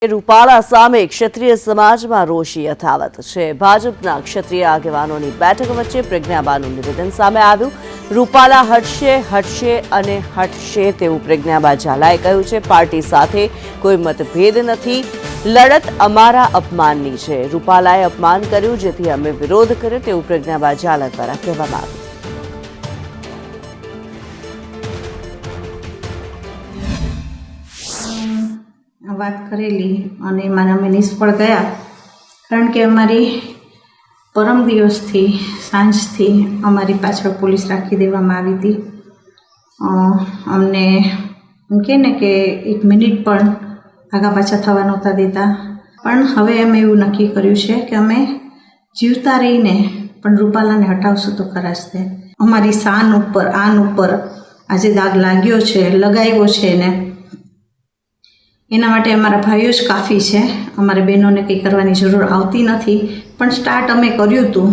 રૂપાલા સામે ક્ષત્રિય સમાજમાં રોષ યથાવત છે। ભાજપના ક્ષત્રિય આગેવાનોની બેઠક વચ્ચે પ્રજ્ઞાબાનું નિવેદન સામે આવ્યું। રૂપાલા હટશે અને હટશે તેવું પ્રજ્ઞાબા ઝાલાએ કહ્યું છે। પાર્ટી સાથે કોઈ મતભેદ નથી, લડત અમારા અપમાનની છે। રૂપાલાએ અપમાન કર્યું જેથી અમે વિરોધ કર્યો તેવું પ્રજ્ઞાબા ઝાલા દ્વારા કહેવામાં આવ્યું। વાત કરેલી અને એમાં અમે નિષ્ફળ ગયા, કારણ કે અમારી પરમ દિવસથી સાંજથી અમારી પાછળ પોલીસ રાખી દેવામાં આવી હતી। અમને એમ કહે ને કે 1 મિનિટ પણ આગા પાછા થવા નહોતા દેતા। પણ હવે અમે એવું નક્કી કર્યું છે કે અમે જીવતા રહીને પણ રૂપાલાને હટાવશું તો ખરા જ તે। અમારી આન ઉપર આજે દાગ લાગ્યો છે, લગાવ્યો છે ને એના માટે અમારા ભાઈઓ જ કાફી છે। અમારે બહેનોને કંઈ કરવાની જરૂર આવતી નથી। પણ સ્ટાર્ટ અમે કર્યું હતું